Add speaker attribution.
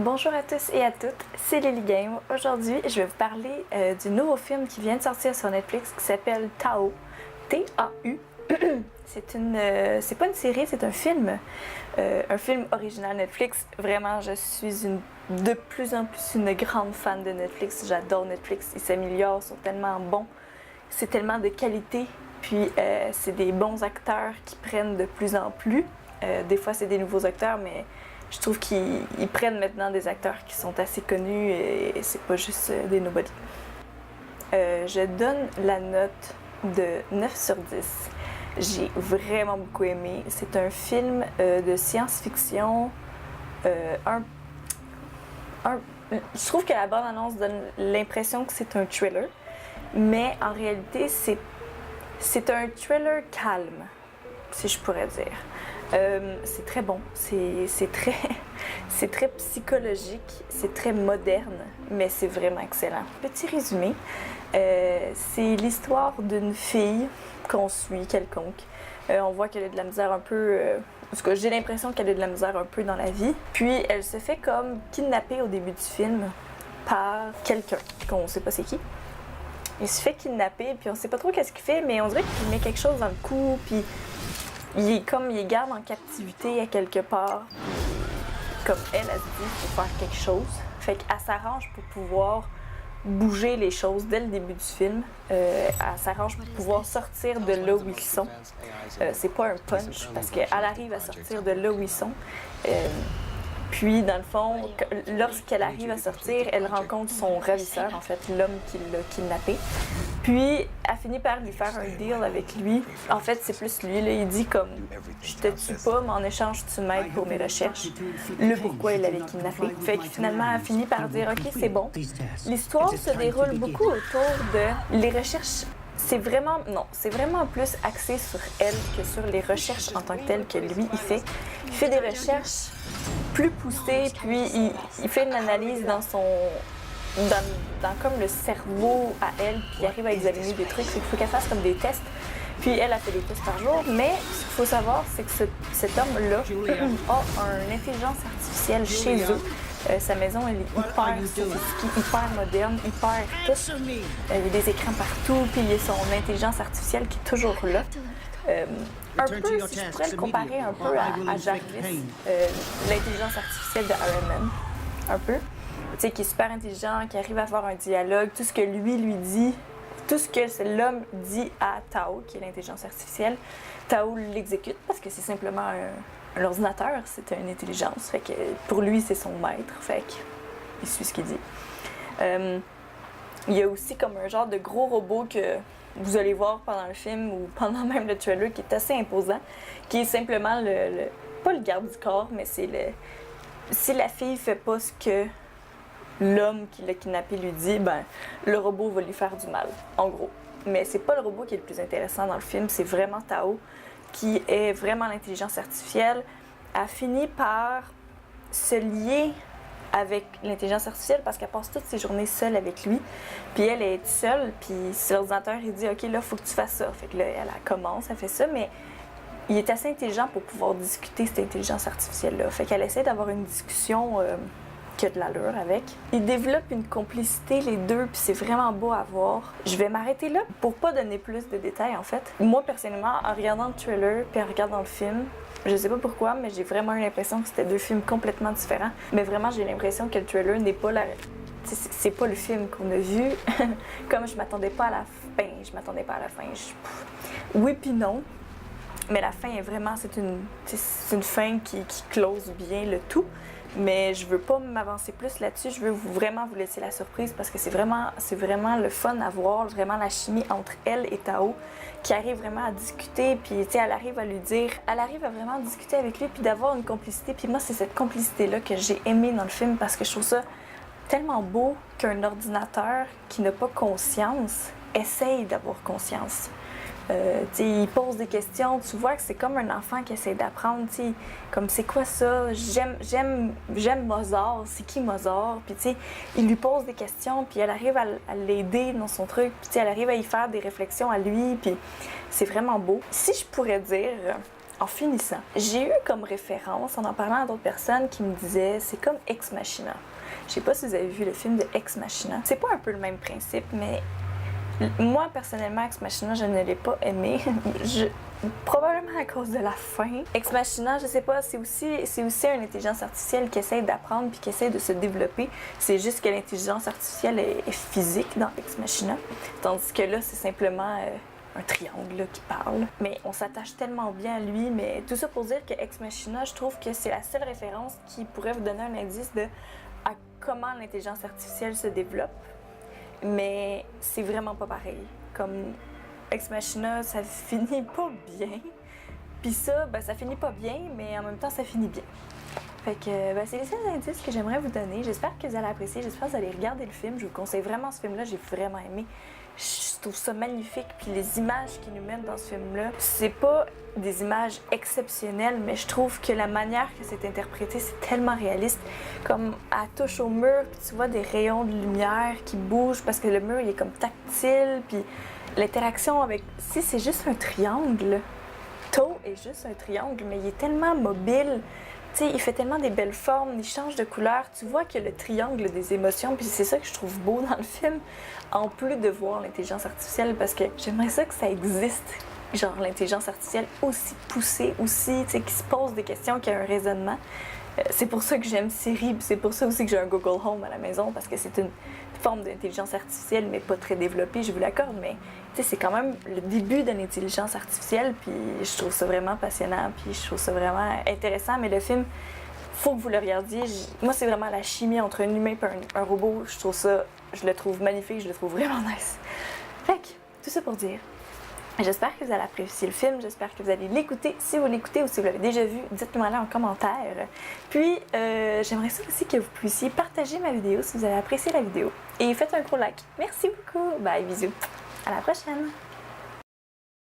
Speaker 1: Bonjour à tous et à toutes, c'est Lily Game. Aujourd'hui, je vais vous parler du nouveau film qui vient de sortir sur Netflix qui s'appelle Tao, T-A-U. C'est pas une série, c'est un film original Netflix. Vraiment, je suis de plus en plus une grande fan de Netflix. J'adore Netflix, ils s'améliorent, ils sont tellement bons, c'est tellement de qualité. Puis c'est des bons acteurs qui prennent de plus en plus. Des fois, c'est des nouveaux acteurs, mais je trouve qu'ils prennent maintenant des acteurs qui sont assez connus et c'est pas juste des nobody. Je donne la note de 9 sur 10. J'ai vraiment beaucoup aimé. C'est un film de science-fiction. Je trouve que la bande-annonce donne l'impression que c'est un thriller, mais en réalité, c'est un thriller calme, si je pourrais dire. C'est très bon, c'est très psychologique, c'est très moderne, mais c'est vraiment excellent. Petit résumé, c'est l'histoire d'une fille qu'on suit quelconque. On voit qu'elle a de la misère un peu, en tout cas j'ai l'impression qu'elle a de la misère un peu dans la vie. Puis elle se fait comme kidnapper au début du film par quelqu'un, qu'on sait pas c'est qui. Il se fait kidnapper, puis on sait pas trop qu'est-ce qu'il fait, mais on dirait qu'il met quelque chose dans le cou, puis il garde en captivité à quelque part. Comme elle se dit, il faut faire quelque chose. Fait qu'elle s'arrange pour pouvoir bouger les choses dès le début du film. Elle s'arrange pour pouvoir sortir de là où ils sont. C'est pas un punch, parce qu'elle arrive à sortir de là où ils sont. Puis, dans le fond, lorsqu'elle arrive à sortir, elle rencontre son ravisseur, en fait, l'homme qui l'a kidnappée. Puis, elle finit par lui faire un deal avec lui. En fait, c'est plus lui, là, il dit comme « Je te tue pas, mais en échange, tu m'aides pour mes recherches. » Le pourquoi il l'avait kidnappée. Fait que finalement, elle finit par dire « Ok, c'est bon. » L'histoire se déroule beaucoup autour de les recherches. C'est vraiment plus axé sur elle que sur les recherches en tant que telles que lui, il fait. Il fait des recherches plus poussées, puis il fait une analyse dans comme le cerveau à elle, puis il arrive à examiner des trucs. Il faut qu'elle fasse comme des tests. Puis elle a fait des tests par jour, mais ce qu'il faut savoir, c'est que cet homme-là a une intelligence artificielle chez eux. Sa maison, elle est hyper sophistiquée, hyper moderne, hyper tout. Il y a des écrans partout, puis il y a son intelligence artificielle qui est toujours là. Un peu, si je pourrais le comparer un peu à Jarvis, l'intelligence artificielle de Iron Man, un peu. Tu sais, qui est super intelligent, qui arrive à avoir un dialogue, tout ce que lui dit, tout ce que l'homme dit à Tao, qui est l'intelligence artificielle, Tao l'exécute parce que c'est simplement un ordinateur, c'est une intelligence. Fait que pour lui, c'est son maître. Fait qu'il suit ce qu'il dit. Il y a aussi comme un genre de gros robot que vous allez voir pendant le film ou pendant même le trailer qui est assez imposant, qui est simplement pas le garde du corps, mais c'est si la fille fait pas ce que l'homme qui l'a kidnappé lui dit, ben le robot va lui faire du mal, en gros. Mais c'est pas le robot qui est le plus intéressant dans le film, c'est vraiment Tao, qui est vraiment l'intelligence artificielle, a fini par se lier avec l'intelligence artificielle parce qu'elle passe toutes ses journées seule avec lui. Puis elle est seule, puis si l'ordinateur il dit « Ok, là, il faut que tu fasses ça ». Fait que là, elle commence, elle fait ça, mais il est assez intelligent pour pouvoir discuter cette intelligence artificielle-là. Fait qu'elle essaie d'avoir une discussion qui a de l'allure avec. Ils développent une complicité, les deux, puis c'est vraiment beau à voir. Je vais m'arrêter là pour pas donner plus de détails, en fait. Moi, personnellement, en regardant le trailer puis en regardant le film, je sais pas pourquoi, mais j'ai vraiment eu l'impression que c'était deux films complètement différents. Mais vraiment, j'ai l'impression que le trailer n'est pas c'est pas le film qu'on a vu. Comme je m'attendais pas à la fin. Oui puis non. Mais la fin est vraiment, c'est une fin qui close bien le tout. Mais je veux pas m'avancer plus là-dessus, je veux vraiment vous laisser la surprise parce que c'est vraiment le fun à voir, vraiment la chimie entre elle et Tao qui arrive vraiment à discuter, puis tu sais, elle arrive à vraiment discuter avec lui puis d'avoir une complicité. Puis moi, c'est cette complicité-là que j'ai aimée dans le film parce que je trouve ça tellement beau qu'un ordinateur qui n'a pas conscience essaye d'avoir conscience. Il pose des questions, tu vois que c'est comme un enfant qui essaie d'apprendre, comme c'est quoi ça, j'aime Mozart, c'est qui Mozart, puis il lui pose des questions, puis elle arrive à l'aider dans son truc, puis elle arrive à y faire des réflexions à lui, puis c'est vraiment beau. Si je pourrais dire en finissant, j'ai eu comme référence, en parlant à d'autres personnes qui me disaient, c'est comme Ex Machina. Je sais pas si vous avez vu le film de Ex Machina. C'est pas un peu le même principe, mais moi, personnellement, Ex Machina, je ne l'ai pas aimé. Probablement à cause de la fin. Ex Machina, je sais pas, c'est aussi une intelligence artificielle qui essaie d'apprendre puis qui essaie de se développer. C'est juste que l'intelligence artificielle est physique dans Ex Machina. Tandis que là, c'est simplement un triangle là, qui parle. Mais on s'attache tellement bien à lui. Mais tout ça pour dire que Ex Machina, je trouve que c'est la seule référence qui pourrait vous donner un indice de à comment l'intelligence artificielle se développe. Mais c'est vraiment pas pareil. Comme Ex Machina, ça finit pas bien. Puis ça, ben, ça finit pas bien, mais en même temps, ça finit bien. Fait que ben, c'est les seuls indices que j'aimerais vous donner. J'espère que vous allez apprécier. J'espère que vous allez regarder le film. Je vous conseille vraiment ce film-là. J'ai vraiment aimé. Je trouve ça magnifique. Puis les images qu'ils nous mettent dans ce film-là, c'est pas des images exceptionnelles, mais je trouve que la manière que c'est interprété, c'est tellement réaliste. Comme elle touche au mur, puis tu vois des rayons de lumière qui bougent parce que le mur, il est comme tactile. Puis l'interaction avec... Si c'est juste un triangle, To est juste un triangle, mais il est tellement mobile. Tu sais, il fait tellement des belles formes, il change de couleur. Tu vois qu'il y a le triangle des émotions, puis c'est ça que je trouve beau dans le film, en plus de voir l'intelligence artificielle, parce que j'aimerais ça que ça existe. Genre l'intelligence artificielle aussi poussée, aussi, tu sais, qui se pose des questions, qui a un raisonnement. C'est pour ça que j'aime Siri, puis c'est pour ça aussi que j'ai un Google Home à la maison, parce que c'est une forme d'intelligence artificielle, mais pas très développée, je vous l'accorde, mais tu sais, c'est quand même le début de l'intelligence artificielle, puis je trouve ça vraiment passionnant, puis je trouve ça vraiment intéressant, mais le film, faut que vous le regardiez. Moi, c'est vraiment la chimie entre un humain et un robot, je le trouve magnifique, je le trouve vraiment nice. Fait que, tout ça pour dire, j'espère que vous allez apprécier le film, j'espère que vous allez l'écouter. Si vous l'écoutez ou si vous l'avez déjà vu, dites-moi là en commentaire. Puis, j'aimerais ça aussi que vous puissiez partager ma vidéo si vous avez apprécié la vidéo. Et faites un gros like. Merci beaucoup. Bye, bisous. À la prochaine.